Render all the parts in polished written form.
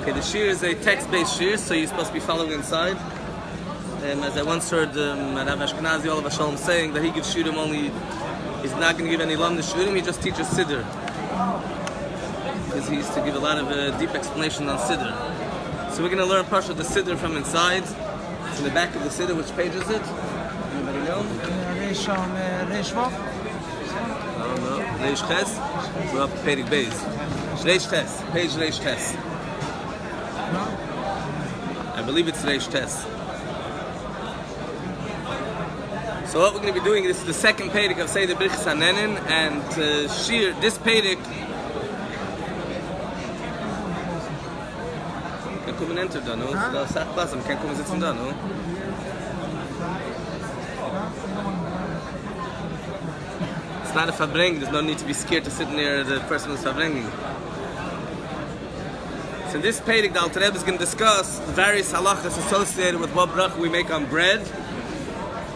Okay, the Shiur is a text-based Shiur, so you're supposed to be following inside. As I once heard Rabbi Ashkenazi Olav Hashalom saying that he gives Shurim only, he's not going to give any lam to Shurim, he just teaches Siddur. Because he used to give a lot of deep explanation on Siddur. So we're going to learn Parshat the Siddur from inside. It's in the back of the Siddur. Which page is it? Anybody know? Reish Vav? I don't know. Reish Ches? We're up to Perek Beis. Reish Ches. Page Reish Ches. I believe it's Reish Tes. So what we're going to be doing, this is the second Perek of the Birkas Hanehnin, and Shiur, this Perek can come and enter da, no? Da sagt Platz, man kann kommen sitzen da, no? It's not a Verbring, there's no need to be scared to sit near the person who's Verbringing. So in this Perek, the Alter Rebbe is going to discuss various halachas associated with what bracha we make on bread.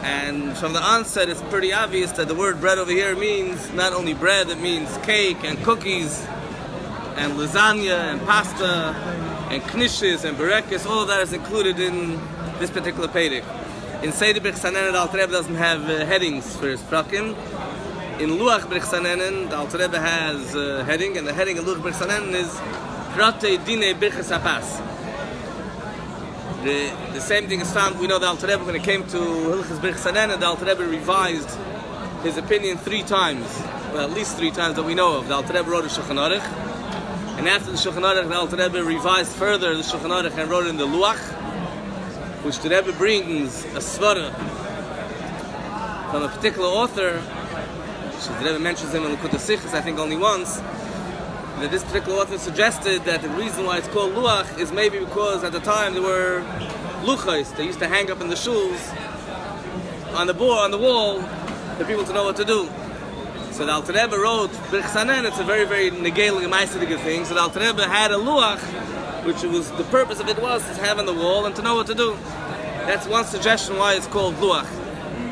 And from the onset, it's pretty obvious that the word bread over here means not only bread, it means cake and cookies and lasagna and pasta and knishes and berekes. All of that is included in this particular Perek. In Seder Birkas Hanehnin, the Alter Rebbe doesn't have headings for his prakim. In Luach Birkas Hanehnin, the Alter Rebbe has a heading, and the heading in Luach Birkas Hanehnin is Pratei Dine Birkas Hapas. The same thing is found, we know the Alter Rebbe, when it came to Hilchos Birkas Hanehnin, the Alter Rebbe revised his opinion 3 times. Well, at least 3 times that we know of. The Alter Rebbe wrote a Shulchan Aruch, and after the Shulchan Aruch, the Alter Rebbe revised further the Shulchan Aruch and wrote it in the Luach, which the Rebbe brings a svara from a particular author, which the Rebbe mentions him in Likutei Sichos, I think only once, that this particular author suggested that the reason why it's called Luach is maybe because at the time there were luchos they used to hang up in the shuls on the wall for people to know what to do. So the Alter Rebbe wrote Birkas Hanehnin. It's a very, very negating and ma'aseh thing. So the Alter Rebbe had a Luach, which was the purpose of it was to have on the wall and to know what to do. That's one suggestion why it's called Luach.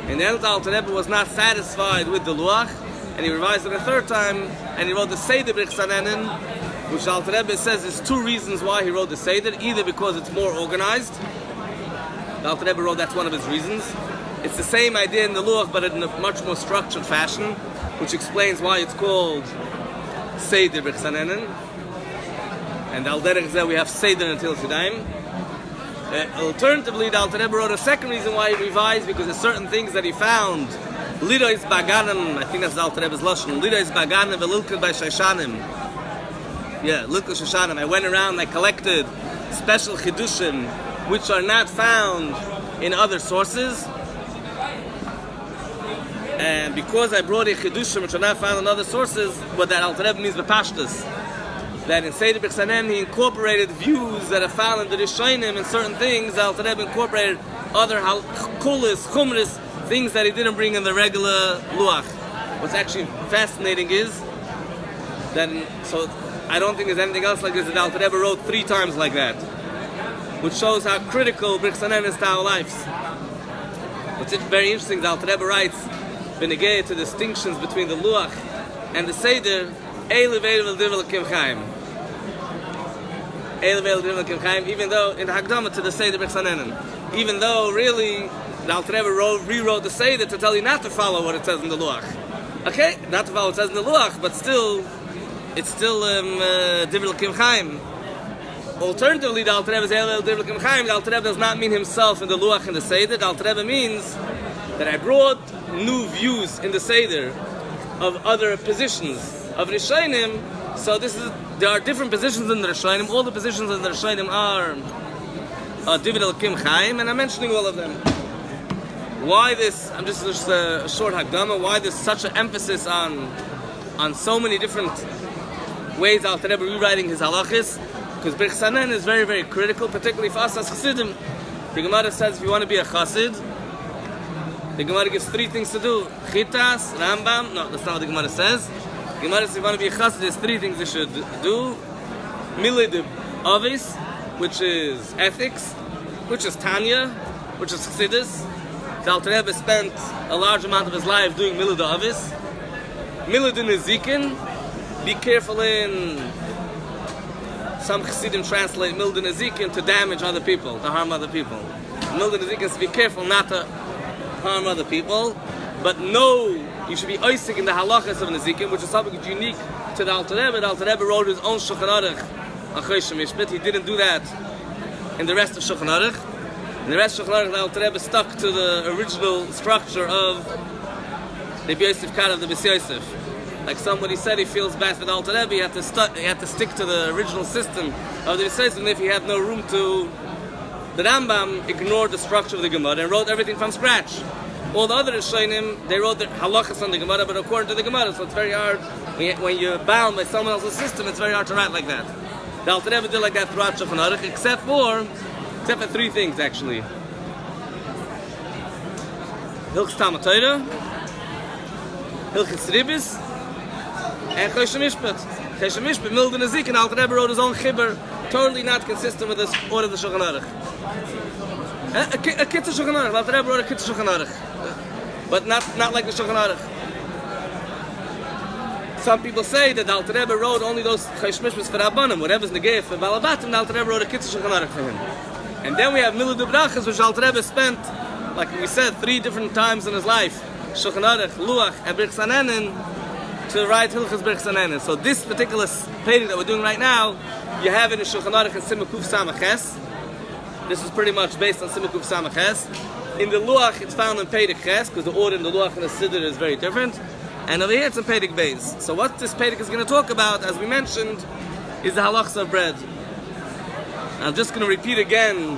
And then the Alter Rebbe was not satisfied with the Luach, and he revised it a 3rd time, and he wrote the Seder Birkas Hanehnin, which the Alter Rebbe says is 2 reasons why he wrote the Seder. Either because it's more organized. The Alter Rebbe wrote that's one of his reasons. It's the same idea in the Luach, but in a much more structured fashion, which explains why it's called Seder Birkas Hanehnin. And Al Derech Zeh we have Seder until Shidayim. Alternatively, the Alter Rebbe wrote a 2nd reason why he revised, because there's certain things that he found. Lidois Baganim, I think that's the Alter Rebbe's Lashon. Lidois Baganim ve'lilkad by Shoshanim. Yeah, Lilkad Shoshanim. I went around, I collected special chidushim which are not found in other sources. And because I brought a chidushim which are not found in other sources, what that Alter Rebbe means b'pashtus, that in Seder Birkas Hanehnin he incorporated views that are found in the Rishonim and certain things. The Alter Rebbe incorporated other kulis, chumris, things that he didn't bring in the regular Luach. What's actually fascinating is that, so I don't think there's anything else like this that Alter Rebbe wrote 3 times like that, which shows how critical Birkas Hanehnin is to our lives. What's very interesting, the Alter Rebbe writes, Benegay to distinctions between the Luach and the Seder, even though in the Hagdama to the Seder Birkas Hanehnin, even though really the Alter Rebbe rewrote the Seder to tell you not to follow what it says in the Luach. Okay, not to follow what it says in the Luach, but still, it's still Divrei Kim Chaim. Alternatively, the Alter Rebbe says Divrei Kim Chaim. The Alter Rebbe does not mean himself in the Luach and the Seder. The Alter Rebbe means that I brought new views in the Seder of other positions of Rishonim. So there are different positions in the Rishonim. All the positions in the Rishonim are Divrei Kim Chaim, and I'm mentioning all of them. Why this? I'm just a short Hagdama. Why there's such an emphasis on so many different ways Alter Rebbe rewriting his halachis? Because Birkas Hanehnin is very, very critical, particularly for us as Chassidim. The Gemara says if you want to be a Chassid, the Gemara gives 3 things to do: Chitas, Rambam. No, that's not what the Gemara says. The Gemara says if you want to be a Chassid, there's 3 things you should do: Milid Avis, which is ethics, which is Tanya, which is Chassidus. The Alter Rebbe spent a large amount of his life doing Milid Avis. Milid in Nezikin. Be careful in Some Chassidim translate milda nezikin to damage other people, to harm other people. Milda nezikin is to be careful not to harm other people, but no, you should be oisik in the halachas of nezikin, which is something unique to the Alter Rebbe. The Alter Rebbe wrote his own Shulchan Aruch on Chosh Mishpat. He didn't do that in the rest of Shulchan Aruch. In the rest of Shulchan Aruch, the Alter Rebbe stuck to the original structure of the Yosef Kad of the Beis Yosef. Like somebody said, he feels bad for the Alter Rebbe. He had to stick to the original system of the Beis Yosef, and if he had no room to, the Rambam ignored the structure of the Gemara and wrote everything from scratch. All the other Rishonim, they wrote the halachas on the Gemara, but according to the Gemara, so it's very hard when you're bound by someone else's system. It's very hard to write like that. The Alter Rebbe did like that throughout Shulchan Aruch, except for three things actually. Hilchos Talmud Torah, Hilchos Ribis, and Chosh Mishpat. Chosh Mishpat, milda nezikin, Alter Rebbe wrote his own chibur, totally not consistent with this order of the Shulchan Aruch. A kitzur Shulchan Aruch, Alter Rebbe wrote a kitzur Shulchan Aruch, but not like the Shulchan Aruch. Some people say that the Alter Rebbe wrote only those Chosh Mishpats for Rabbanim, whatever's negeh for Balabatim, the Alter Rebbe wrote a kitzur Shulchan Aruch for him. And then we have Milud Brachas, which Alter Rebbe spent, like we said, 3 different times in his life, Shulchan Aruch, Luach, and Birkas Hanehnin, to write Hilchos Birkas Hanehnin. So this particular Perek that we're doing right now, you have it in Shulchan Aruch and Simon Kuf Samach Ches. This is pretty much based on Simon Kuf Samach Ches. In the Luach, it's found in Perek Ches, because the order in the Luach and the Siddur is very different. And over here, it's in Perek Beis. So what this Perek is going to talk about, as we mentioned, is the halachas of bread. I'm just going to repeat again,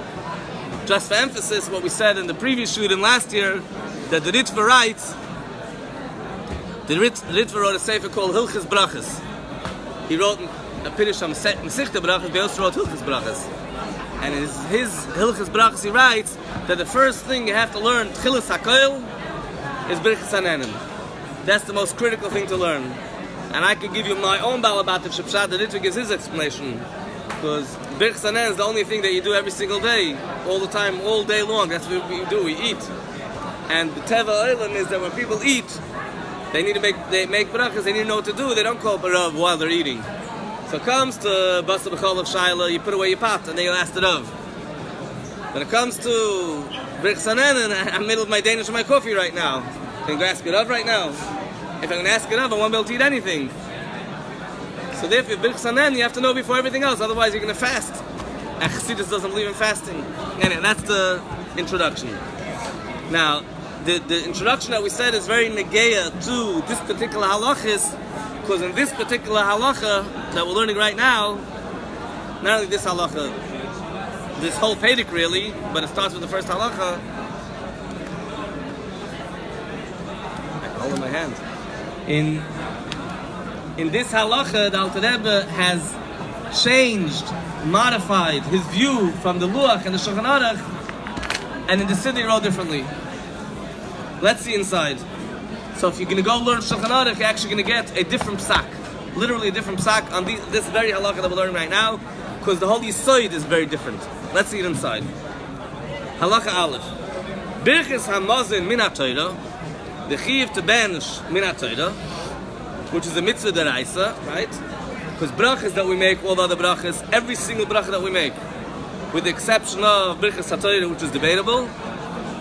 just for emphasis, what we said in the previous Shiur in last year, that the Ritva writes, the Ritva wrote a sefer called Hilchos Brachas. He wrote a Pirush on Mesichta Brachas, but also wrote Hilchos Brachas. And in his Hilchos Brachas he writes that the first thing you have to learn, Tchilas HaKol, is Birkas Hanehnin. That's the most critical thing to learn. And I could give you my own Balabativ Shepshat, the Ritva gives his explanation. Because Birkas Hanehnin is the only thing that you do every single day, all the time, all day long. That's what we do, we eat. And the Teva Olam is that when people eat, they make brachas, they need to know what to do. They don't call Barav while they're eating. So it comes to Basa B'chol of Shaila, you put away your pot, and then you ask the Rav. When it comes to Birkas Hanehnin, I'm in the middle of my Danish and my coffee right now. Can I go ask it Rav right now? If I'm going to ask it Rav, I won't be able to eat anything. So therefore, Birkas Hanehnin, you have to know before everything else, otherwise you're going to fast. And Chassidus doesn't believe in fasting. Anyway, that's the introduction. Now, the introduction that we said is very negeya to this particular halachis, because in this particular halacha that we're learning right now, not only this halacha, this whole Perek really, but it starts with the first halacha. I can hold in my hand. In this halacha, the Alter Rebbe has changed, modified his view from the Luach and the Shulchan Aruch, and in the Siddur he wrote differently. Let's see inside. So if you're going to go learn Shulchan Aruch, you're actually going to get a different psak. Literally a different psak on this very halakha that we're learning right now, because the whole Yisoid is very different. Let's see it inside. Halakha Aleph. Birkas Hanehnin Perek, the Chiv to bench min HaTorah, which is a mitzvah deraisa, right? Because brachas that we make, all the other brachas, every single bracha that we make, with the exception of Birkas HaTorah, which is debatable,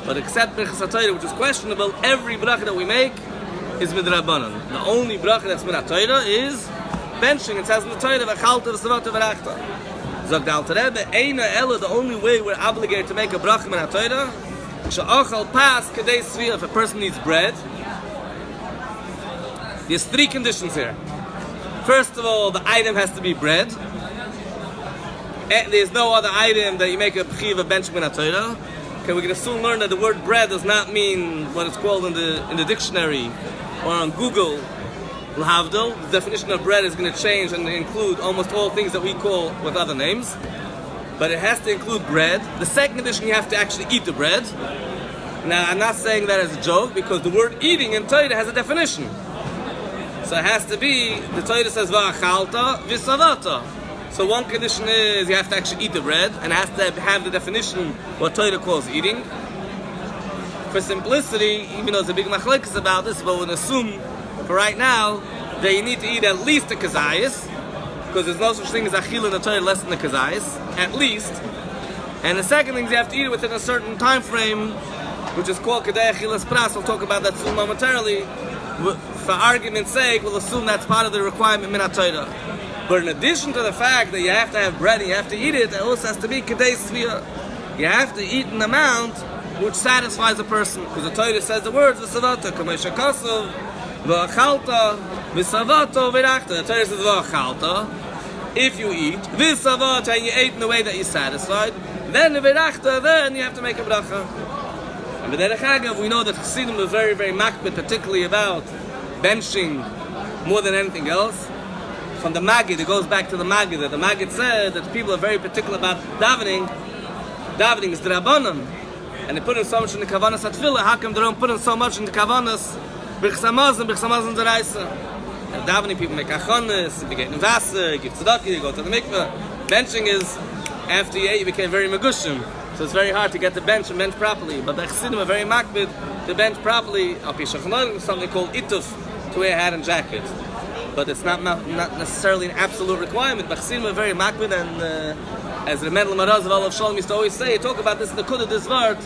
but except Birkas HaTorah, which is questionable, every bracha that we make is midrabanan. The only bracha that's min HaTorah is benching. It says in the Torah, "V'chalta v'savata v'rachta." Zog the Alter Rebbe, "Eina ela." The only way we're obligated to make a bracha min HaTorah, she'achal pas kedei tzriya. If a person needs bread, there's 3 conditions here. First of all, the item has to be bread. And there's no other item that you make a b'chiv, a bench min HaTorah. Okay, we're going to soon learn that the word bread does not mean what it's called in the dictionary or on Google. L'havdil, the definition of bread is going to change and include almost all things that we call with other names. But it has to include bread. The second condition, you have to actually eat the bread. Now, I'm not saying that as a joke, because the word eating in Torah has a definition. So it has to be, the Torah says, v'achalta v'savata. So one condition is you have to actually eat the bread, and it has to have the definition what Torah calls eating. For simplicity, even though there's a big machlekes about this, but we'll assume for right now that you need to eat at least a kazayas, because there's no such thing as achila in the Torah less than the kazayis, at least. And the second thing is you have to eat it within a certain time frame, which is called kedei achilas pras. We'll talk about that soon momentarily. For argument's sake, we'll assume that's part of the requirement min ha-Torah. But in addition to the fact that you have to have bread and you have to eat it, it also has to be kedei svia. You have to eat an amount which satisfies a person. Because the Torah says the words, v'savata, kamesha kasav, v'achalta, v'savato, v'irachta. The Torah says v'achalta. If you eat, v'savata, and you ate in the way that you're satisfied, then v'irachta, then you have to make a bracha. And with Derech Agav, we know that Chassidim are very, very makbid, particularly about benching more than anything else. From the Maggid, it goes back to the Maggid. The Maggid said that people are very particular about davening. Davening is drabanan, and they put in so much in the kavanas at tefillah. How come they don't put in so much in the kavanas? Birkas Hanehnin Perek. And davening, people make achonis, they get in Wasser, give tzedakah, you go to the mikveh. Benching is after you ate, you became very megushim. So it's very hard to get the bench and bench properly. But the Chassidim are very makbid to bench properly. Al pi Shulchan Aruch, something called ituf, to wear a hat and jacket. But it's not necessarily an absolute requirement. But Chassidim are very makbid, and as the Mendel Maraz of Olav Shalom used to always say, talk about this in the Kudah, this word,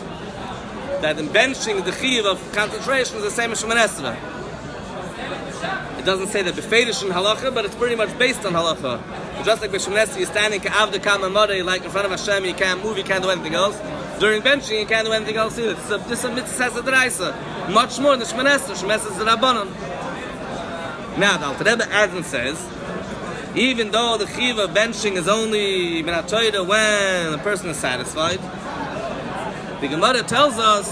that in benching the chiyuv of concentration is the same as Shemoneh Esrei. It doesn't say that befedish in halacha, but it's pretty much based on halacha. Just like with Shemoneh Esrei, you're standing ka'avda ka'mamare, like in front of Hashem, you can't move, you can't do anything else. During benching, you can't do anything else either. This is a mitzvah d'oraisa, much more than Shemoneh Esrei. Shemoneh Esrei is the rabbanon. Now, the Alter Rebbe adds and says, even though the chiv of benching is only min ha-Torah when the person is satisfied, the Gemara tells us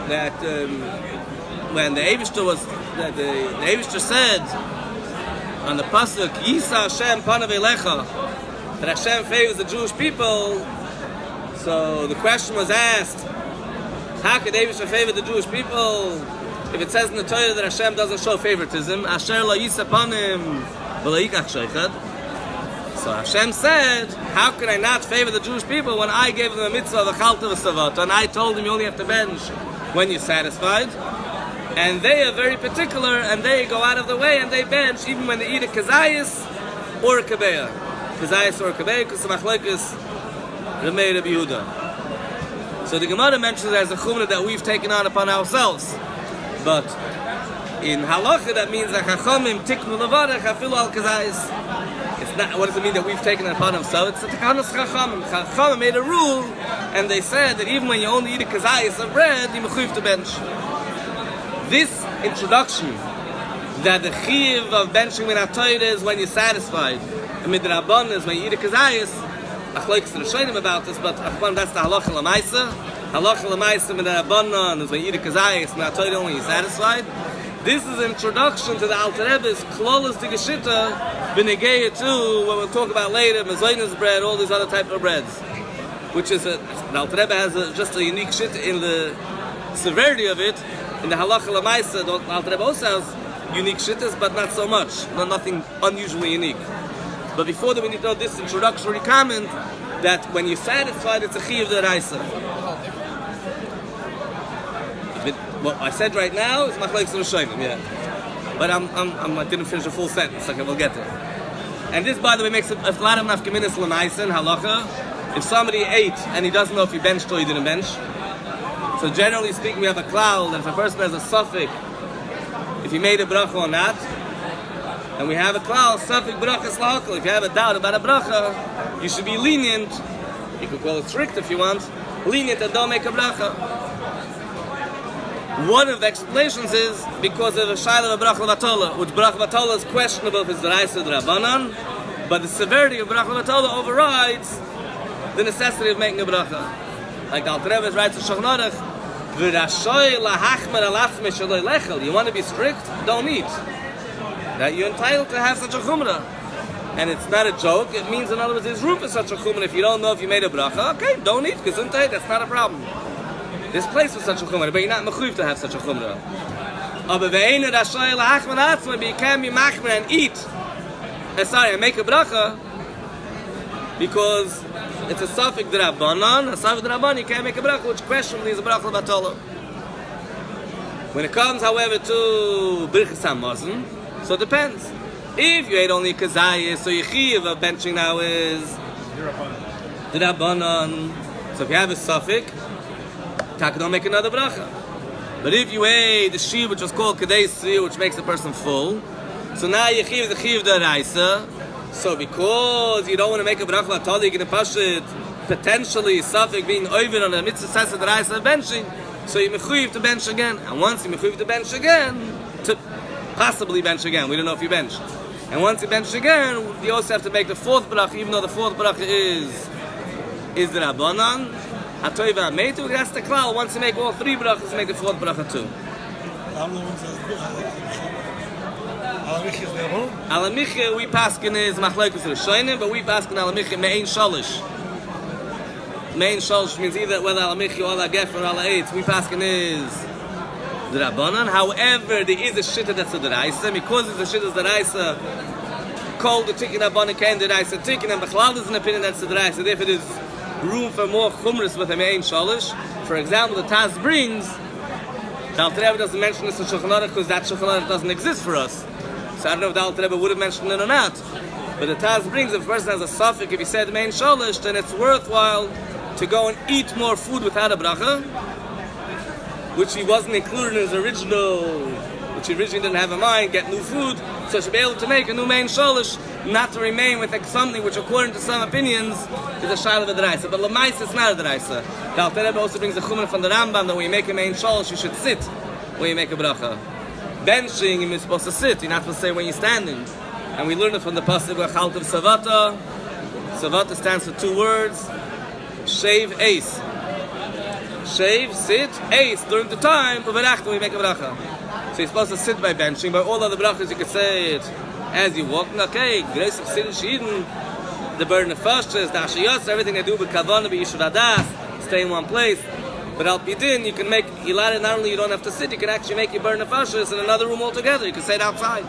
that when the Eibishter was, that the Eibishter said on the pasuk Yisa Hashem panav elecha, that Hashem favors the Jewish people. So the question was asked, how could Eibishter favor the Jewish people if it says in the Torah that Hashem doesn't show favoritism? Asher lo yisa panim. So Hashem said, how can I not favor the Jewish people when I gave them a mitzvah of achalta v'savata, and I told them you only have to bench when you're satisfied? And they are very particular, and they go out of the way and they bench even when they eat a kazayis or a kabeya. Kazayis or a kabeya, because the machlekes Ramei Rabbi Yehuda. So the Gemara mentions it as a chumrah that we've taken on upon ourselves. But in halacha, that means that chachamim tiknu levarech afilu al kazayis. It's not. What does it mean that we've taken it upon ourselves? It's a takanas chachamim. Chachamim made a rule, and they said that even when you only eat a kazayis of bread, you mechuyev to bench. This introduction that the chiv of benching min ha-Torah is when you're satisfied, and midrabanan is when you eat a kazayis. Achlokes to the Rishonim about this, but that's the halacha l'maisa. Halacha l'maisa midrabanan is when you eat a kazayis min ha-Torah only when you're satisfied. This is an introduction to the Alter Rebbe's klolos digashita b'negeya to what we'll talk about later, mezainas bread, all these other type of breads, which is the Alter Rebbe has just a unique shita in the severity of it. In the halacha l'maisa, the Alter Rebbe also has unique shittas, but not so much, nothing unusually unique. But before that, we need to know this introductory comment that when you're satisfied, it's a chiyuv d'oraisa. What I said right now is machlokes Rishonim, yeah. But I didn't finish a full sentence. Okay, we'll get there. And this, by the way, makes a lot of nafkaminas l'maisa in halacha. If somebody ate and he doesn't know if he benched or he didn't bench. So generally speaking, we have a klal that if a person has a suffix, if he made a bracha or not, and we have a klal suffix brachas lahakol. If you have a doubt about a bracha, you should be lenient. You could call it strict if you want. Lenient and don't make a bracha. One of the explanations is because of a shayla of bracha v'atola, which bracha v'atola is questionable if it's d'oraisa d'rabanan, but the severity of bracha v'atola overrides the necessity of making a bracha. Like the Alter Rebbe writes in Shulchan Aruch, v'rashoy lahachmer alafme shaloi lechel. You want to be strict? Don't eat. That you're entitled to have such a chumrah. And it's not a joke. It means, in other words, there's room for such a chumrah. If you don't know if you made a bracha, okay, don't eat. Gesundheit, that's not a problem. There's place for such a chumrah, but you're not mechuyev to have such a chumrah. Aber ve'einu rashoy lahachmer atzma, but you can be machmer and eat. And make a bracha, because it's a suffix d'Rabbanan. A suffix d'Rabbanan, you can't make a bracha, which questionably is a bracha l'batola. When it comes, however, to Birkas Hanehnin, so it depends. If you ate only kazayis, so your chiyuv of benching now is the Rabbanon. So if you have a suffix, taka don't make another bracha. But if you ate the shiur which was called kadesi, which makes the person full, so now your chiyuv is the chiyuv deraisa. So because you don't want to make a bracha latali, you're going to push it potentially suffix being over on the mitzvah says deraisa benching. So you mechuyev to bench again, and once you mechuyev to bench again, to possibly bench again. We don't know if you bench. And once you bench again, you also have to make the fourth bracha, even though the fourth bracha is the Rabbanan. Hatoiva Meitu, that's the klal. Once you make all three brachas, you make the fourth bracha too. Alamiche, we paskin is machlokes rishonim, but we paskin alamiche me'ein shalish. Me'ein shalish means either whether alamiche or alagef or alaeit. We paskin is the Rabbanan. However, there is a shitta that's a deraisa. Because it's a shitta that's a deraisa, called the tikkun Rabbanan came the deraisa tikkun, and Bechlal is an opinion that's a deraisa. Therefore, there's room for more chumras with a me'ein shalish. For example, the Taz brings, the Alter Rebbe doesn't mention this in Shulchan Aruch because that Shulchan Aruch doesn't exist for us. So I don't know if the Alter Rebbe would have mentioned it or not. But the Taz brings, if a person has a suffix, if he said me'ein shalish, then it's worthwhile to go and eat more food without a bracha, which he wasn't included in his original, which he originally didn't have in mind, get new food, so he should be able to make a new me'ein shalish, not to remain with something which, according to some opinions, is a shayla of a deraisa. But l'maisa, it's not a deraisa. The Alter Rebbe also brings a chumrah from the Rambam that when you make a me'ein shalish, you should sit when you make a bracha. Benching, you're supposed to sit. You're not supposed to say when you're standing. And we learned it from the pasuk V'chaltav Savata. Savata stands for two words: shave, ace. Shave, sit, ace during the time of when we make a bracha. So you're supposed to sit by benching. By all other brachas, you can say it as you walk. Okay, grace of sin, shiden, the burden of fashas, the ashiyos, everything they do with kavanah, b'yishur adas, stay in one place. But al pidin, you can make ilad. Not only you don't have to sit, you can actually make your burden of fashas in another room altogether. You can say it outside.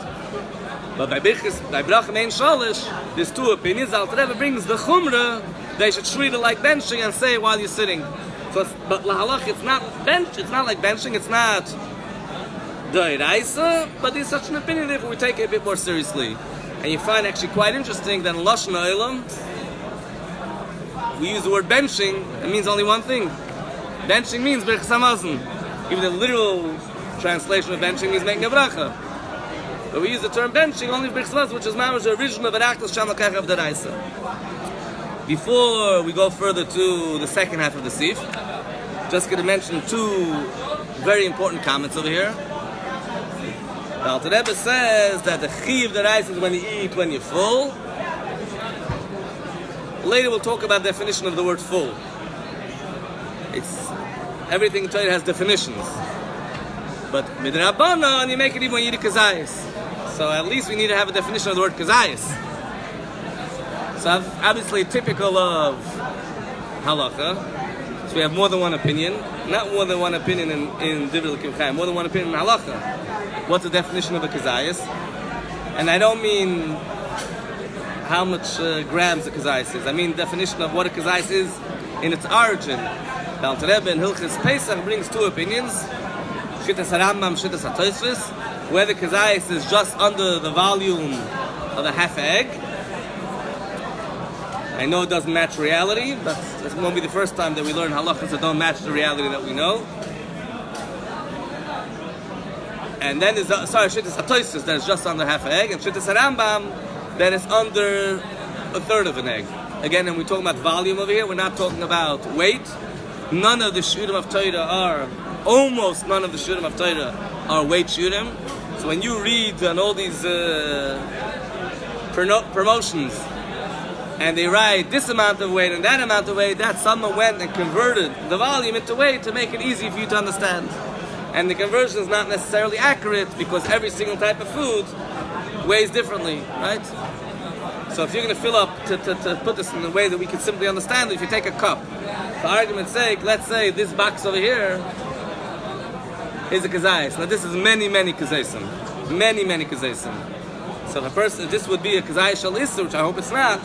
But by bracha me'ein shalish, there's two opinions. Alter Rebbe brings the chumrah. They should treat it like benching and say it while you're sitting. So, but lahalach, it's not bench. It's not like benching. It's not deraisa. But there's such an opinion if we take it a bit more seriously. And you find actually quite interesting that in Lashon Ha'olam we use the word benching. It means only one thing. Benching means Birkas Hamazon. Even the literal translation of benching means making a bracha. But we use the term benching only for Birkas Hamazon, which is mamash the original Beraktos Sham Lakach of deraisa. Before we go further to the second half of the Sif, just going to mention two very important comments over here. The Alter Rebbe says that the chiyuv deraisa is when you eat when you're full. Later we'll talk about the definition of the word full. It's everything in Torah has definitions. But midrabanan, you make it even when you eat kazayis. So at least we need to have a definition of the word kazayis. So obviously typical of halacha. So we have more than one opinion. Not more than one opinion in DinHilchos, more than one opinion in halacha. What's the definition of a kazayis? And I don't mean how much grams a kazayis is. I mean definition of what a kazayis is in its origin. The Alter Rebbe in Hilchos Pesach brings two opinions: Shittas Rambam, Shittas HaTosfos, where the kazayis is just under the volume of a half egg. I know it doesn't match reality, but this won't be the first time that we learn halachas that don't match the reality that we know. And then there's Shittas HaTosfos that is just under half an egg, and Shittas Rambam that is under a third of an egg. Again, when we're talking about volume over here, we're not talking about weight. None of the shurim of Torah almost none of the shurim of Torah are weight shurim. So when you read on all these promotions, and they write this amount of weight and that amount of weight, that someone went and converted the volume into weight to make it easy for you to understand. And the conversion is not necessarily accurate because every single type of food weighs differently, right? So if you're going to fill up, to put this in a way that we can simply understand, if you take a cup, for argument's sake, let's say this box over here is a kazayis. Now this is many kazaysim. Many kazaysim. So if a person, if this would be a kazayis shalisa, which I hope it's not,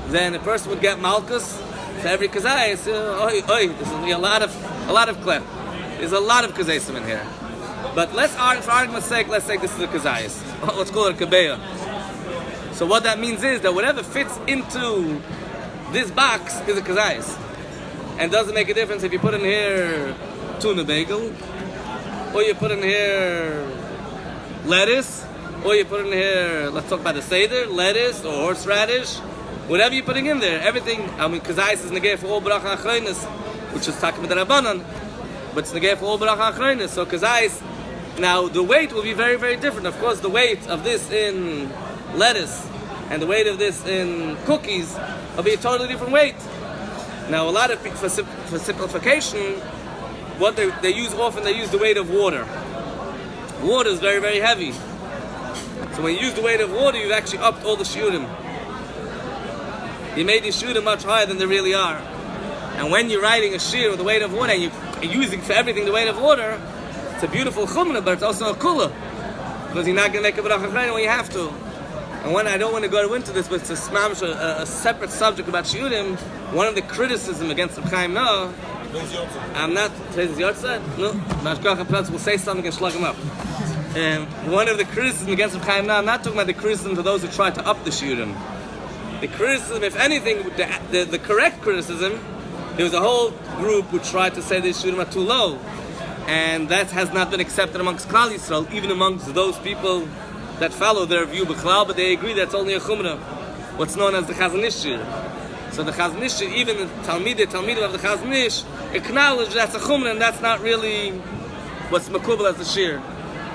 then a person would get malchus for every kazayis. This will be a lot of klep. There's a lot of kazaysim in here. But for argument's sake, let's say this is a kazayis. Let's call it a kabeya. So what that means is that whatever fits into this box is a kazayis. And doesn't make a difference if you put in here tuna bagel, or you put in here lettuce, or you put in here, let's talk about the seder, lettuce or horseradish, whatever you're putting in there, everything, kazayis is negay for all bracha achreinis, which is takim d'Rabbanan, but it's negay for all bracha achreinis. So kazayis, now the weight will be very, very different. Of course, the weight of this in lettuce and the weight of this in cookies will be a totally different weight. Now, a lot of people, for simplification, what they use often, they use the weight of water. Water is very, very heavy. So when you use the weight of water, you've actually upped all the shiurim. You made the shiurim much higher than they really are. And when you're writing a shiur with the weight of water, and you're using for everything the weight of water, it's a beautiful chumrah, but it's also a kula. Because you're not going to make a bracha chayna when you have to. And when I don't want to go into this, but it's a separate subject about shiurim, one of the criticism against Reb Chaim Noah, I'm not, today's Yortzeit? No, Mashkoch HaPlatz will say something and slug him up. One of the criticism against Reb Chaim Noah, I'm not talking about the criticism for those who try to up the shiurim. The criticism, if anything, the correct criticism, there was a whole group who tried to say these shiurim are too low. And that has not been accepted amongst Klal Yisrael, even amongst those people that follow their view b'chlal, but they agree that's only a chumrah, what's known as the Chazon Ish shiur. So the Chazon Ish shiur, even the Talmidei of the Chazon Ish, acknowledge that's a chumrah, and that's not really what's makubal as the shiur.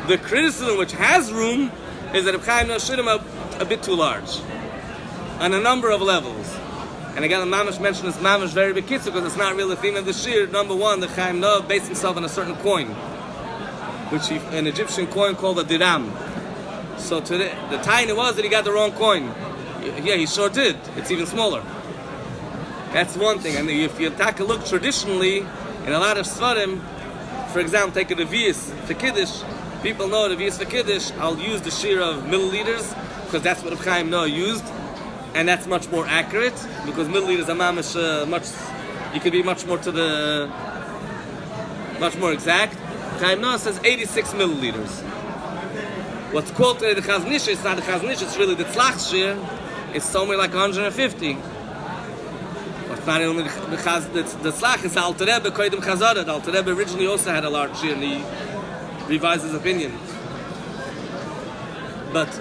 The criticism which has room is that Reb Chaim Noah's shiurim are a bit too large, on a number of levels. And again, the Mamash mentioned this Mamash very bekitzer because it's not really the theme of the shiur. Number one, the Chaim Noah based himself on a certain coin, which an Egyptian coin called a dirham. So the tiny was that he got the wrong coin. Yeah, he sure did. It's even smaller. That's one thing. And if you take a look traditionally, in a lot of Svarim, for example, take a Revius for Kiddush. People know Revius for Kiddush. I'll use the shiur of milliliters because that's what Reb Chaim Noah used, and that's much more accurate because milliliters are mamish much. You could be much more exact. Chaim Noah says 86 milliliters. What's called the Chazon Ish, it's not the Chazon Ish, it's really the Tzlach shiur. It's somewhere like 150. But it's not only the Tzlach, it's the Alter Rebbe, Koydem Chazara. The Alter Rebbe originally also had a large shiur, and he revised his opinion. But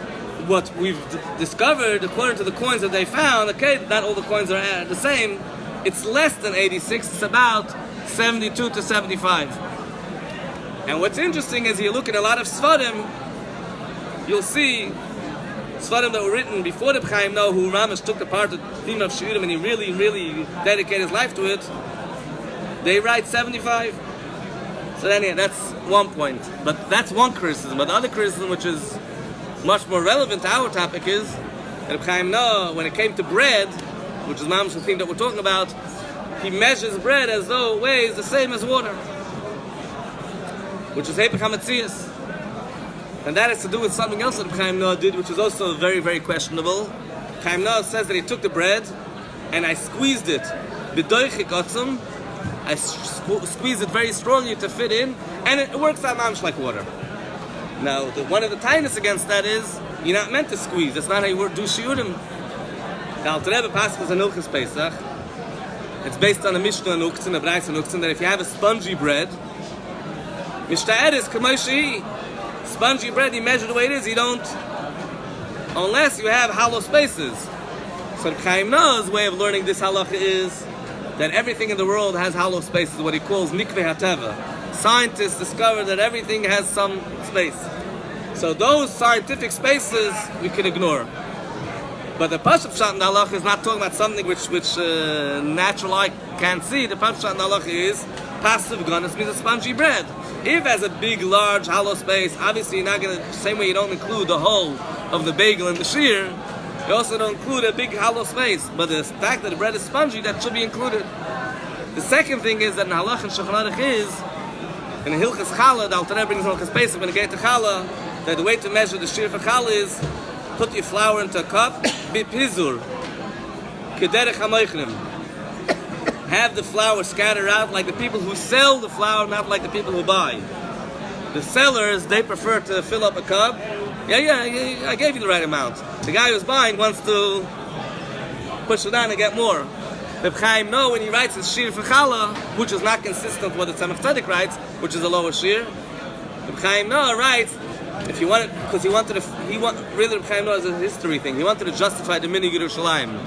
what we've discovered, according to the coins that they found, okay, not all the coins are the same, it's less than 86, it's about 72 to 75. And what's interesting is you look at a lot of Svarim, you'll see Svarim that were written before the Chaim Noah, who Ramash took apart the theme of shiurim and he really, really dedicated his life to it, they write 75. So anyhow, that's one point. But that's one criticism. But the other criticism, which is much more relevant to our topic, is that Chaim Noah, when it came to bread, which is Mamash the theme that we're talking about, he measures bread as though it weighs the same as water, which is Hepech HaMetzias. And that has to do with something else that Chaim Noah did, which is also very, very questionable. Chaim Noah says that he took the bread and I squeezed it. B'doichik otzum, I squeezed it very strongly to fit in, and it works out mamish like water. Now, one of the tightness against that is, you're not meant to squeeze. That's not how you do shiurim. The Alter Rebbe passes on Hilchos Pesach. It's based on a Mishnah and Uktzin, a Braun and Uktzin, that if you have a spongy bread, Mishta'er is k'may shehi. Spongy bread, you measure the way it is, you don't, unless you have hollow spaces. So Chaim Noah's way of learning this halacha is that everything in the world has hollow spaces, what he calls mikveh hateva. Scientists discover that everything has some space. So those scientific spaces we can ignore. But the Pashup Pshat in the halacha is not talking about something which natural eye can't see. The Pashup Pshat in the halacha is passive gunas means a spongy bread. If it has a big, large, hollow space, obviously you're not going to, same way you don't include the whole of the bagel and the shiur, you also don't include a big, hollow space. But the fact that the bread is spongy, that should be included. The second thing is that in Halach and Shulchan Aruch is, in Hilchos Challah, the Alter Rebbe brings Hilchos Pesach, when you get to Challah, that the way to measure the shiur for Challah is, put your flour into a cup, bipizur, kederech hamoichnim. Have the flour scattered out like the people who sell the flour, not like the people who buy. The sellers, they prefer to fill up a cup Yeah, I gave you the right amount. The guy who's buying wants to push it down and get more. Reb Chaim, no, when he writes his Shiur for Challah, which is not consistent with what the Tzemach Tzedek writes, which is a lower Shiur. Reb Chaim, no, writes, if you want it, because really Reb Chaim, no, is a history thing. He wanted to justify the Minig Yerushalayim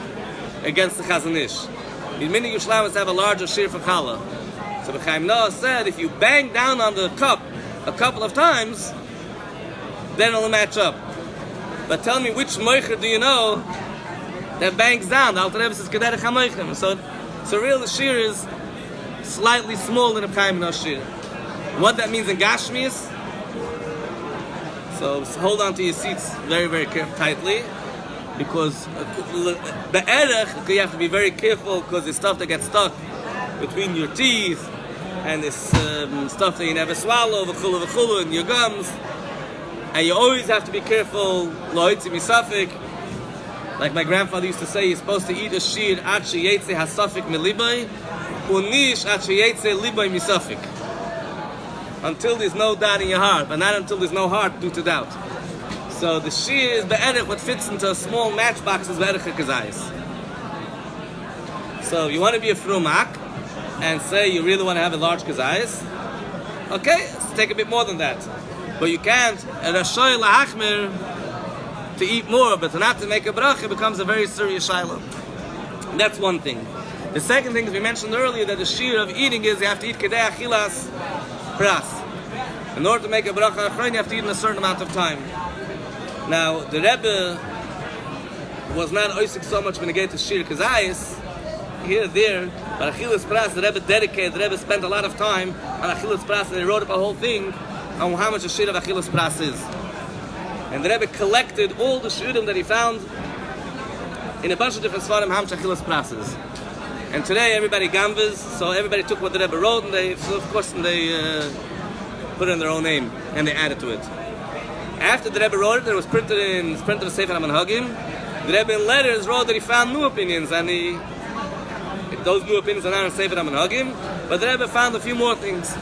against the Chazon Ish. The Minig Yerushalayim was to have a larger Shiur for Challah. So Reb Chaim Noah said, if you bang down on the cup a couple of times, then it'll match up. But tell me, which moicher do you know that bangs down? The Alter Rebbe says Kederech HaMoichem. So real the Shiur is slightly smaller than Reb Chaim Noah's Shiur. What that means in Gashmius? So hold on to your seats very, very tightly, because the erech, you have to be very careful, because there's stuff that gets stuck between your teeth, and this stuff that you never swallow, v'chulu, in your gums. And you always have to be careful, lo yitzi misafik. Like my grandfather used to say, you're supposed to eat a shir ad sheyetze hasafik milibay, unish ad sheyetze libay misafik. Until there's no doubt in your heart, but not until there's no heart due to doubt. So the shir is be'erech, what fits into a small matchbox is be'erech kazayis. So if you want to be a frumak and say you really want to have a large kazayis, okay, let's take a bit more than that. But you can't, and Yeshaya lahachmir, to eat more, but to not to make a bracha becomes a very serious shiloh. That's one thing. The second thing, as we mentioned earlier, that the shiur of eating is you have to eat kedei achilas pras. In order to make a bracha achron, you have to eat in a certain amount of time. Now, the Rebbe was not oisik so much when he gave to shiur kazayis, here, there, but achilas pras, the Rebbe dedicated, the Rebbe spent a lot of time on achilas pras, and he wrote up a whole thing on how much a shiur of achilas pras is. And the Rebbe collected all the shiurim that he found in a bunch of different svarim how much achilas pras is. And today everybody gambas, so everybody took what the Rebbe wrote, and they put it in their own name, and they added to it. After the Rebbe wrote it, it was printed in Sefer HaManhagim. The Rebbe in letters wrote that he found new opinions, and those new opinions are not in Sefer HaManhagim, but the Rebbe found a few more things.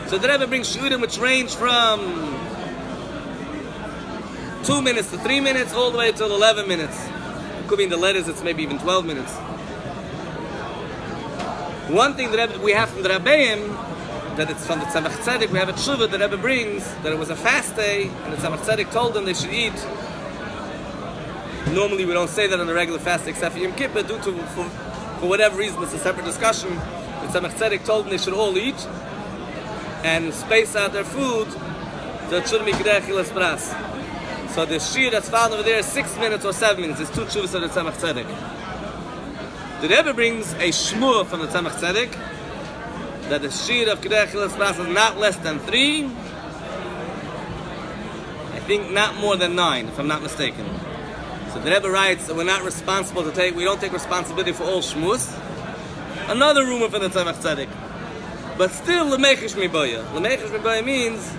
So the Rebbe brings shiurim which range from 2 minutes to 3 minutes, all the way till 11 minutes. It could be in the letters, it's maybe even 12 minutes. One thing that we have from the Rabbeim, that it's from the Tzemach Tzedek, we have a tshuva that Rebbe brings, that it was a fast day, and the Tzemach Tzedek told them they should eat. Normally we don't say that on a regular fast except for Yom Kippur, due to, for whatever reason, it's a separate discussion. The Tzemach Tzedek told them they should all eat, and space out their food, so it shouldn't be kedei achilas pras. So the shiur that's found over there is 6 minutes or 7 minutes. It's 2 tshuvas of the Tzemach Tzedek. The Rebbe brings a shmur from the Tzemach Tzedek that the shiur of kedei achilas pras is not less than 3. I think not more than 9, if I'm not mistaken. So the Rebbe writes that we're not responsible we don't take responsibility for all shmus. Another rumor from the Tzemach Tzedek. But still, l'meichish miboya. L'meichish miboya means,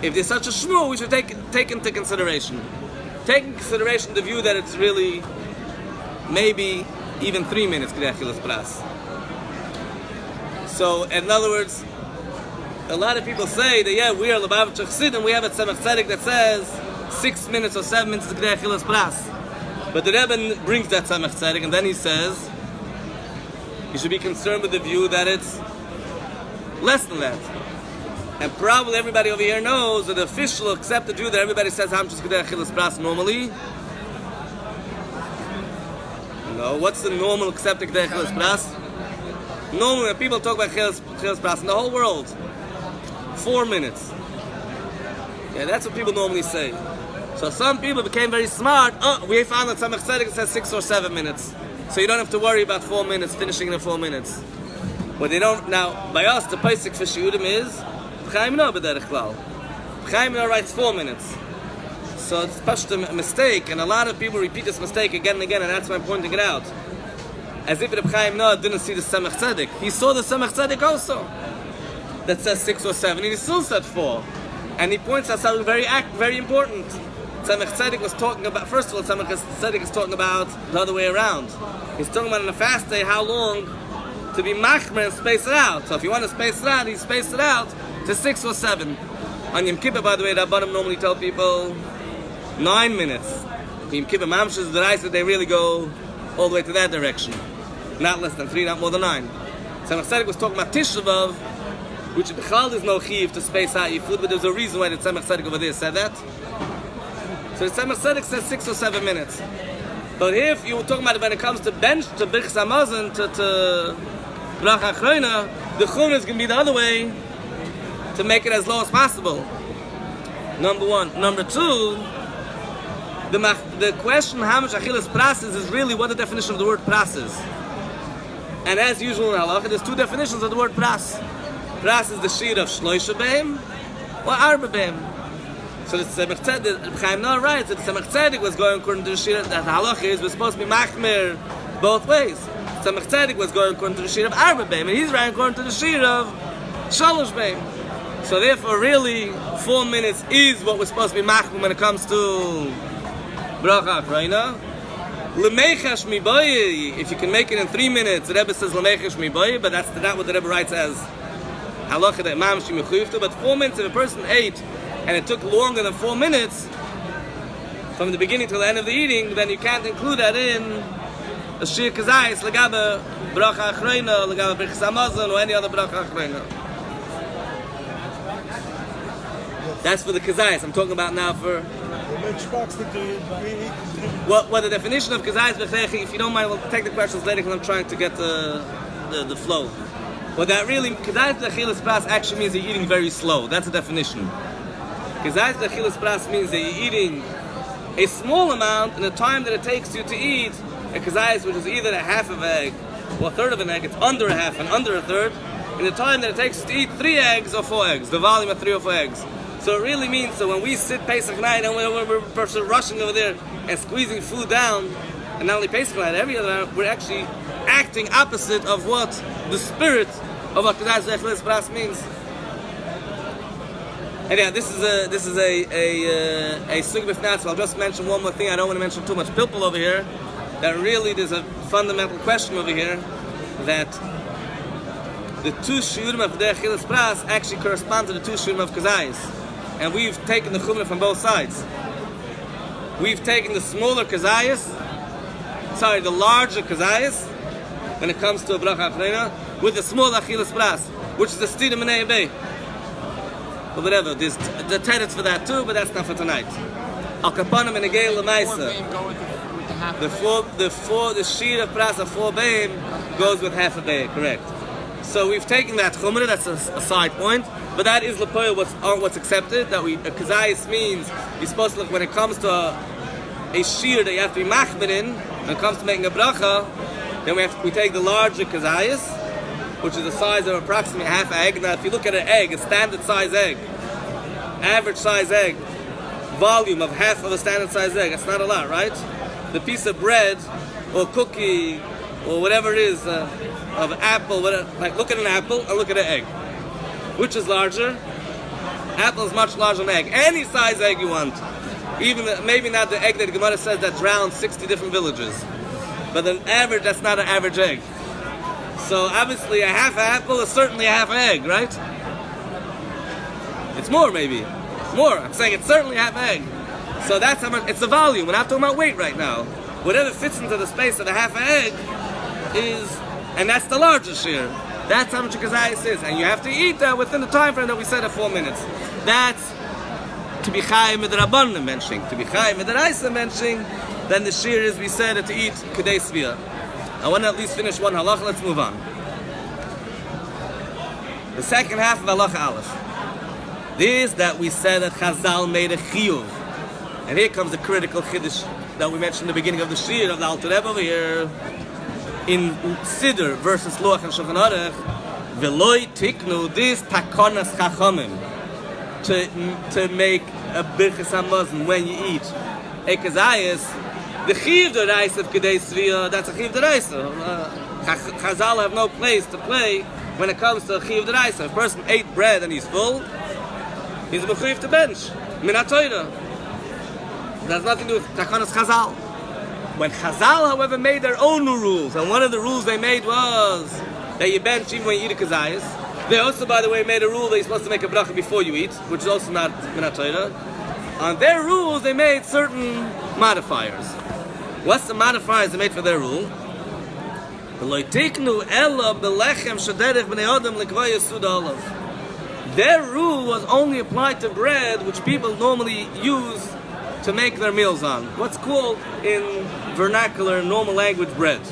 if there's such a shmur, we should take into consideration. Take into consideration the view that it's really, maybe, even 3 minutes, kedei achilas pras. So, in other words, a lot of people say that, yeah, we are Lubavitcher Chassidim, we have a Tzemach Tzedek that says 6 minutes or 7 minutes is kedei achilas pras. But the Rebbe brings that Tzemach Tzedek, and then he says, you should be concerned with the view that it's less than that. And probably everybody over here knows that the official accepted view that everybody says how much is kedei achilas pras normally. No, what's the normal accepted kedei achilas pras? Normally when people talk about achilas pras in the whole world, 4 minutes. Yeah, that's what people normally say. So some people became very smart. Oh, we found that Tzemach Tzedek says 6 or 7 minutes. So you don't have to worry about 4 minutes, finishing in 4 minutes. But they don't, now, by us, the basic for shiurim is, Chaim no b'derech klal. Chaim no writes 4 minutes. So it's pushed a mistake, and a lot of people repeat this mistake again and again, and that's why I'm pointing it out. As if Reb Chaim no didn't see the Tzemach Tzedek. He saw the Tzemach Tzedek also, that says 6 or 7, and he still said 4. And he points out something very important. Tzemach Tzedek was talking about, first of all, Tzemach Tzedek is talking about the other way around. He's talking about on a fast day how long to be machmer and space it out. So if you want to space it out, he spaced it out to 6 or 7. On Yom Kippur, by the way, Rabbanim normally tell people 9 minutes. Yom Kippur Mamshas, the Raisa, they really go all the way to that direction. Not less than 3, not more than 9. Tzemach Tzedek was talking about Tisha B'Av, which B'chal is no chiv to space out your food, but there's a reason why the Tzemach Tzedek over there said that. So the Tzemach Tzedek says 6 or 7 minutes. But here, if you were talking about it when it comes to bench, to Birkas Hamazon, to Bracha Achroina, the Chum is going to be the other way to make it as low as possible. Number one. Number two, the question how much Achilas Pras is really what the definition of the word Pras is. And as usual in Halacha, there's 2 definitions of the word Pras. Pras is the Shiur of Shloisha Beim or Arba Beim. So the Tzemach Tzedek, Chaim Noah writes that the Tzemach Tzedek was going according to the Shiur that Halacha is we're supposed to be machmir both ways. Tzemach Tzedek was going according to the Shiur of Arba Beim, and he's writing according to the Shiur of Shalosh Beim. So therefore, really, 4 minutes is what we're supposed to be machmir when it comes to Bracha Achroina. L'meichash miboyi, if you can make it in 3 minutes, the Rebbe says l'meichash miboyi, but that's not what the Rebbe writes as halacha that imam shi mechuyev to. But 4 minutes, if a person ate and it took longer than 4 minutes from the beginning to the end of the eating, then you can't include that in a shir kazayis legabe bracha achreina, legabe birkas hamazon, or any other bracha achreina. That's for the kazayis. I'm talking about now for what the definition of kazayis. If you don't mind, we'll take the questions later because I'm trying to get the flow. What that really kazayis achilas pras actually means you're eating very slow. That's the definition. Kazayis achilas pras means that you're eating a small amount in the time that it takes you to eat a kazayis, which is either a half of an egg or a third of an egg. It's under a half and under a third. In the time that it takes to eat 3 eggs or 4 eggs, the volume of 3 or 4 eggs. So it really means that when we sit Pesach night and we're rushing over there and squeezing food down, and not only Pesach night, every other night, we're actually acting opposite of what the spirit of what Kazayis Achilas Pras means. And yeah, this is a sugya b'fnei. So I'll just mention one more thing. I don't want to mention too much pilpul over here. That really there's a fundamental question over here that the 2 shiurim of the Achilas Pras actually correspond to the 2 shiurim of Kazayis. And we've taken the chumrah from both sides. We've taken the smaller kazayas, the larger kazayas, when it comes to a bracha achreina, with the small achilas pras, which is the stira minei bay. But whatever, there's the tenets for that too, but that's not for tonight. Al kapanim and agay l'maisa. The shir of pras of 4 bayim goes with half a bay, correct. So we've taken that chumrah, that's a side point. But that is lepoil what's accepted. That a kazayis means you're supposed to look when it comes to a shir that you have to be machmir in. When it comes to making a bracha, then we take the larger kazayis, which is the size of approximately half an egg. Now, if you look at an egg, a standard size egg, average size egg, volume of half of a standard size egg. That's not a lot, right? The piece of bread or cookie or whatever it is of apple, whatever, like look at an apple and look at an egg. Which is larger? Apple is much larger than egg. Any size egg you want. Even maybe not the egg that Gemara says that drowns 60 different villages. But an average, that's not an average egg. So obviously a half an apple is certainly a half an egg, right? It's more maybe. More. I'm saying it's certainly half an egg. So that's how much, it's the volume. We're not talking about weight right now. Whatever fits into the space of a half an egg is, and that's the largest share. That's how much a kazayis is. And you have to eat that within the time frame that we said at 4 minutes. That's to be chayim with Rabbanan mentioning. To be chayim with the Raisa mentioning, then the shir is we said to eat kedei svia. I want to at least finish one halacha. Let's move on. The second half of halacha aleph. This that we said that Chazal made a chiyuv. And here comes the critical chiddush that we mentioned in the beginning of the shir of the Alter Rebbe over here. In Siddur versus Luach and Shulchan Aruch, V'loi tiknu this takonas chachamim to make a birkas hamazon when you eat a kazayis. The chiv d'oraisa of kedei svia, that's a chiv d'oraisa. Chazal have no place to play when it comes to a chiv d'oraisa. If a person ate bread and he's full, he's a mechuyev to bench min ha'torah. It has nothing to do with takonas Chazal. When Chazal, however, made their own new rules, and one of the rules they made was that you bench even when you eat a kazayis, They also, by the way, made a rule that you're supposed to make a bracha before you eat, which is also not Minat Torah. On their rules, they made certain modifiers. What's the modifiers they made for their rule? Their rule was only applied to bread, which people normally use to make their meals on. What's called in vernacular, normal language, bread.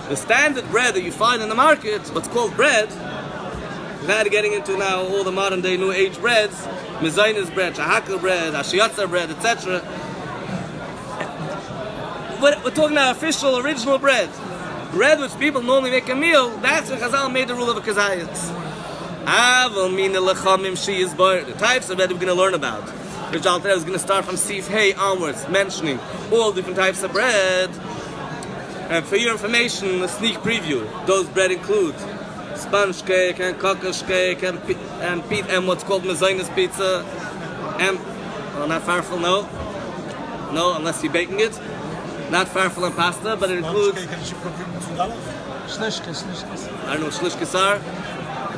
The standard bread that you find in the market, what's called bread, without getting into now all the modern day new age breads, mezainis bread, shahakal bread, ashiyatza bread, etc. We're talking about official, original bread. Bread which people normally make a meal, that's when Chazal made the rule of a kazayas. The types of bread we're going to learn about. Which Alter is going to start from Sif Hey onwards, mentioning all different types of bread. And for your information, a sneak preview. Those bread include sponge cake and kokosh cake and what's called mezainis pizza. And not farfel, no, unless you're baking it. Not farfel and pasta, but it includes. Shlishkes. I don't know what shlishkes are.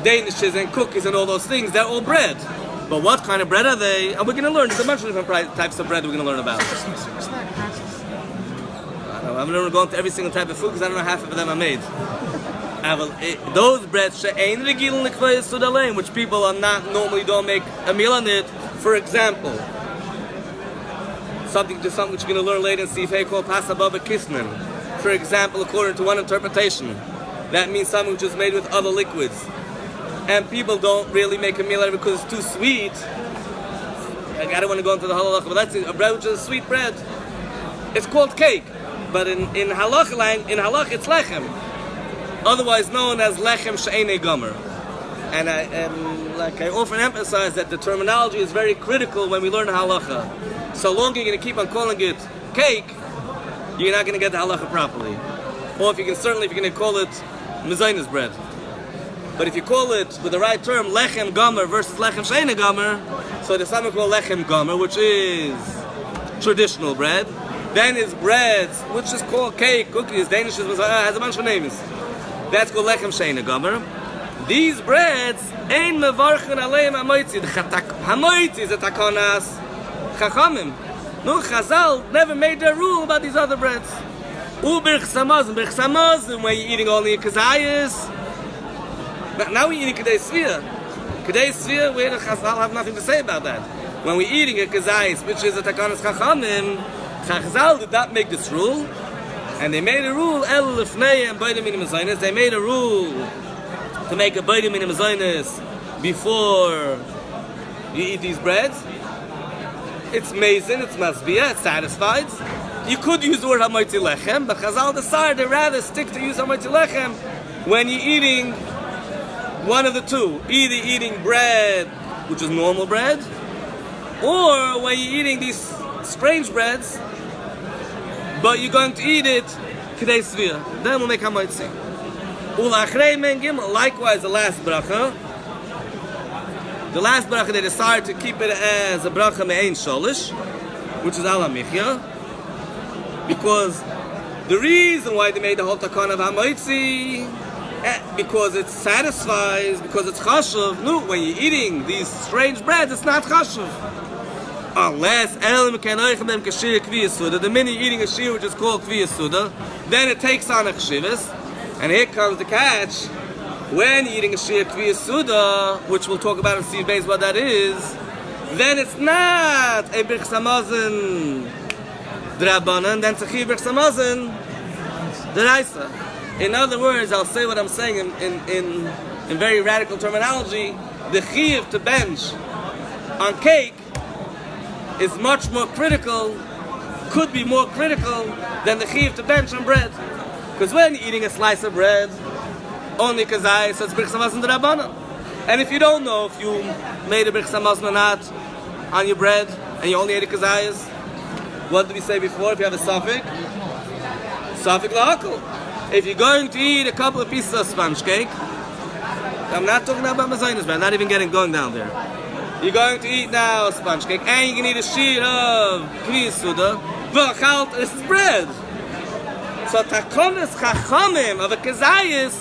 Danishes and cookies and all those things. They're all bread. But what kind of bread are they? And we're going to learn. There's a bunch of different types of bread we're going to learn about. I'm not going to go into every single type of food because I don't know half of them are made. Those breads, which people are not normally don't make a meal on it. For example, something which you're going to learn later in Sifei called Pasta Baba Kisman. For example, according to one interpretation, that means something which is made with other liquids. And people don't really make a meal out of it because it's too sweet. I don't want to go into the halakha, but that's a bread which is a sweet bread. It's called cake, but in halakha it's lechem, otherwise known as lechem she'enei gomer. And I often emphasize that the terminology is very critical when we learn halakha. So long you're going to keep on calling it cake, you're not going to get the halakha properly. Or if you're going to call it mezainis bread. But if you call it with the right term, lechem gomer versus lechem she'enei gomer, so there's something called lechem gomer, which is traditional bread. Then is breads, which is called cake, cookies, Danish, has a bunch of names. That's called lechem she'enei gomer. These breads, ein mevarchen aleim hamoitzi. The hamoitzi is a takonas chachamim. No, Chazal never made their rule about these other breads. Birkas Hanehnin, when you're eating only kazayas. Now we're eating Kedei Svia. Kedei Svia, where the Chazal have nothing to say about that. When we're eating a kazayas, which is a takonas chachamim, Chazal did not make this rule, and they made a rule. They made a rule to make a baidim in mezainis before you eat these breads. It's mezin, it's masbia, it's satisfied. You could use the word hamoitzi lechem, but Chazal decided to rather stick to use hamoitzi lechem when you're eating one of the two, either eating bread, which is normal bread, or when you're eating these strange breads, but you're going to eat it Kedei Svia. Then we'll make hamoitzi. Ulachrei men gimel. Likewise, the last bracha. The last bracha, they decided to keep it as a bracha me'ein sholish, which is ala michya, because the reason why they made the whole takana of hamoitzi, because it satisfies, because it's chashuv. No, when you're eating these strange breads, it's not chashuv. Unless the minute you're eating a shiur which is called kvi yisuda, then it takes on a chshivas. And here comes the catch. When you're eating a shiur kvi yisuda, which we'll talk about in Beis what that is, then it's not a Birkas Hanehnin Drabanan, then it's a Birkas Hanehnin Deraisa. In other words, I'll say what I'm saying in very radical terminology. The chiyuv to bench on cake is much more critical, could be more critical than the chiyuv to bench on bread. Because when you're eating a slice of bread, only kazai, so it's Birkas Hanehnin D'Rabbanan. And if you don't know if you made a Birkas Hanehnin or not on your bread, and you only ate a kazayas, what did we say before? If you have a suffix la'akol. If you're going to eat a couple of pieces of sponge cake, I'm not talking about mezainis bread, I'm not even going down there. You're going to eat now sponge cake, and you can eat a shiur of kvi yisuda. This is bread. So takonas chachamim of a kazayis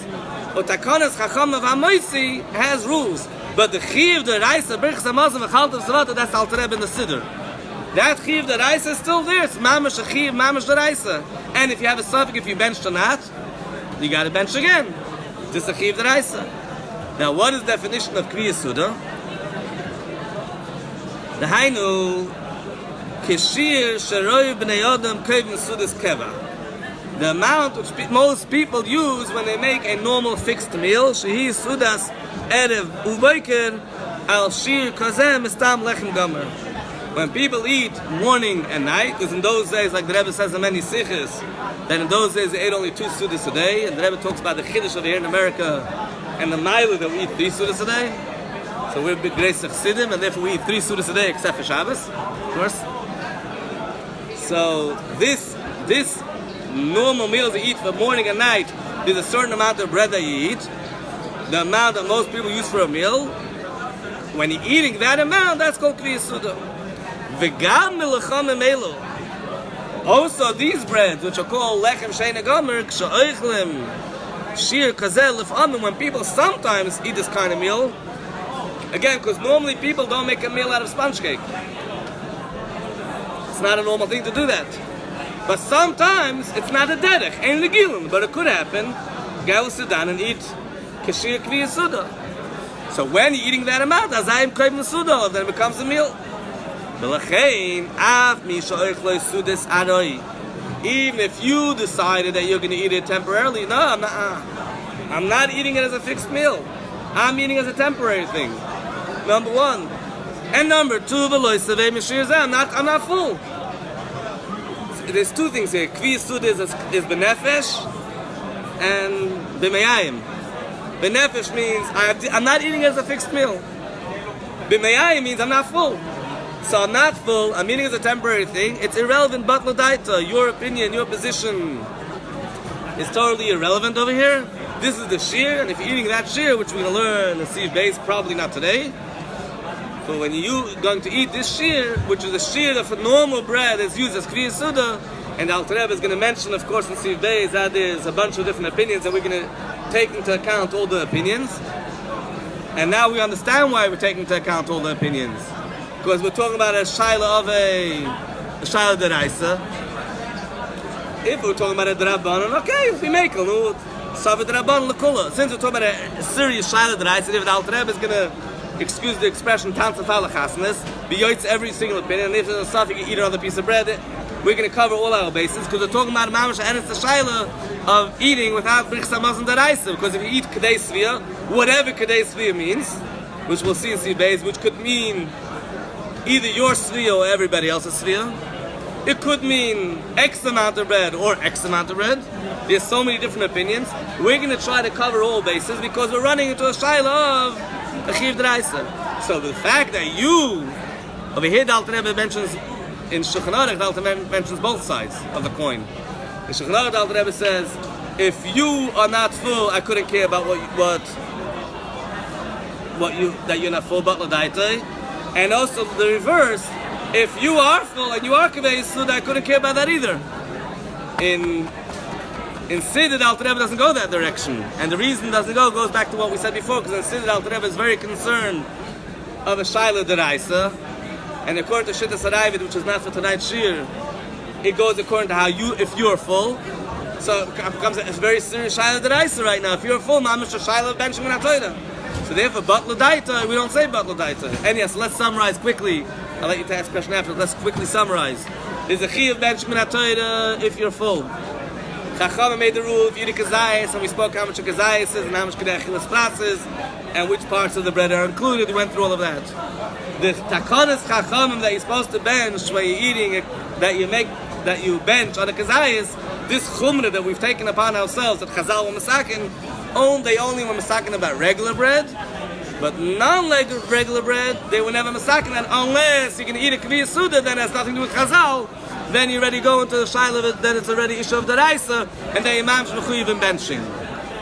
Takanas Chacham of Hamoisi has rules. But the Chiv, the Raisa, Birkas Hamazon, V'chaltav Savata, that's Alter Rebbe in the Siddur. That Chiv, the Raisa is still there. It's Mamash Chiv, Mamash the Raisa. And if you have a suffix, if you benched or not, you got to bench again. This is Chiv the Raisa. Now, what is the definition of Kriya Suda? The Hainu, Kishir Sharoi B'nei Adam Kevin Sudas Keva. The amount which most people use when they make a normal fixed meal, Shehi Sudas Erev Ubayker Al Shir Kazem Istam Lechem Gomer. When people eat morning and night, because in those days, like the Rebbe says in many sikhs, that in those days they ate only 2 sudas a day, and the Rebbe talks about the chiddush over here in America, and the Milo that we eat 3 sudas a day. So we're big grace of Chassidim, and therefore we eat 3 sudas a day except for Shabbos, of course. So this normal meals you eat for morning and night, there's a certain amount of bread that you eat, the amount that most people use for a meal. When you're eating that amount, that's called Kriya Suda. V'gam milacham emelo. Also, these breads, which are called lechem sheina gomer, k'sha'oichlim shir kazel lef'amim, when people sometimes eat this kind of meal, again, because normally people don't make a meal out of sponge cake. It's not a normal thing to do that. But sometimes it's not a derech, ain't legilum, but it could happen. Guy will sit down and eat kashir kriya suda. So when you're eating that amount, azayim koyim suda, then it becomes a meal. Even if you decided that you're going to eat it temporarily, no, I'm not eating it as a fixed meal. I'm eating it as a temporary thing. Number one. And number two, I'm not full. There's 2 things here. Kvi Suda is benefesh and b'meyayim. Benefesh means I'm not eating it as a fixed meal. B'meyayim means I'm not full. So I'm not full, I'm eating as a temporary thing. It's irrelevant, but l'daita. Your opinion, your position is totally irrelevant over here. This is the shear, and if you're eating that shear, which we're going to learn in see Beis, probably not today. But when you're going to eat this shear, which is a shear that for normal bread is used as Kriya Suda, and Alter Rebbe is going to mention, of course, in see Beis, that there's a bunch of different opinions, and we're going to take into account all the opinions. And now we understand why we're taking into account all the opinions. Because we're talking about a shaila of a shaila deraisa. If we're talking about a drabanan, okay, we make a savid drabanan lekula. Since we're talking about a serious shaila deraisa, if the Alter Rebbe is going to excuse the expression tantzaf halachasnes, be yoitz every single opinion, and if there's a suffix, you eat another piece of bread, we're going to cover all our bases, because we're talking about mamash, and it's the shaila of eating without birkas hamazon deraisa. Because if you eat kadei svia, whatever kadei svia means, which we'll see in Beis, which could mean either your svia or everybody else's svia. It could mean X amount of bread or X amount of bread. There's so many different opinions. We're going to try to cover all bases because we're running into a shaila of a chiv d'raisa. So the fact that you, over here, the Alter Rebbe mentions, in Shulchan Aruch, the Alter Rebbe mentions both sides of the coin. In Shulchan Aruch, the Alter Rebbe says, if you are not full, I couldn't care about that you're not full, but l'daitei. And also the reverse, if you are full and you are kavei suda, I couldn't care about that either. In Siddur, the Alter Rebbe doesn't go that direction. And the reason it doesn't go goes back to what we said before, because in Siddur, the Alter Rebbe is very concerned of a shaila deraisa. And according to Shittas Harayvid, which is not for tonight's shiur, it goes according to how if you're full. So it becomes a very serious shaila deraisa right now. If you're full, mamish a shaila of benching minatoida. So therefore, but l'daita, we don't say but l'daita. And yes, let's summarize quickly. I'll let you ask a question after. Let's quickly summarize. There's a chi of bench minatoida if you're full. Chacham made the rule if you eat a kazayis, and we spoke how much a kazayis is and how much kedechilas pras is, and which parts of the bread are included. We went through all of that. The takanas chachamim that you're supposed to bench when you're eating, that you bench on a kazayis, this chumrah that we've taken upon ourselves that Chazal were masakin, they only were masakin about regular bread, but non-regular bread, they were never masakin that unless you can eat a kviya suda, then it has nothing to do with Chazal, then you already go into the shaila of it, then it's already issue of the raisa, and then imams mechuyev in benching.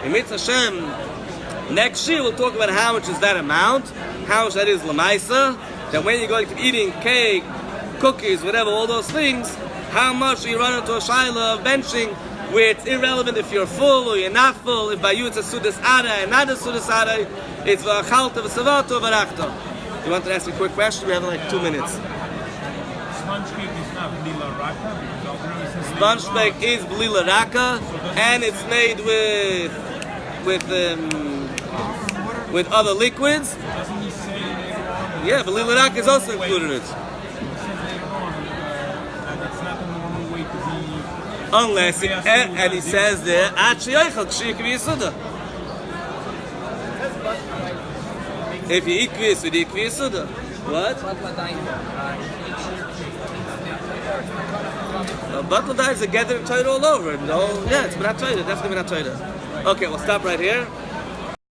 In Mitzvah Hashem, next year we'll talk about how much is that amount, how much that is lamaisa, that when you go eating cake, cookies, whatever, all those things, how much you run into a shaila of benching where it's irrelevant if you're full or you're not full. If by you it's a sudas ara and not a sudas ara, it's v'achalta v'savato v'rachta. You want to ask a quick question? We have like 2 minutes. Sponge cake is not blila raka because ultimately it says Sponge cake is blila raka, and it's made with other liquids. Doesn't he say later on? Yeah, blila raka is also included in it. He says later on that it's not the normal way to be. Unless, and he says there, if you eat kvis, you eat kvis suda. What? Battle dies a gather Torah all over. No, yeah, it's not Torah, definitely not Torah. Okay, we'll stop right here.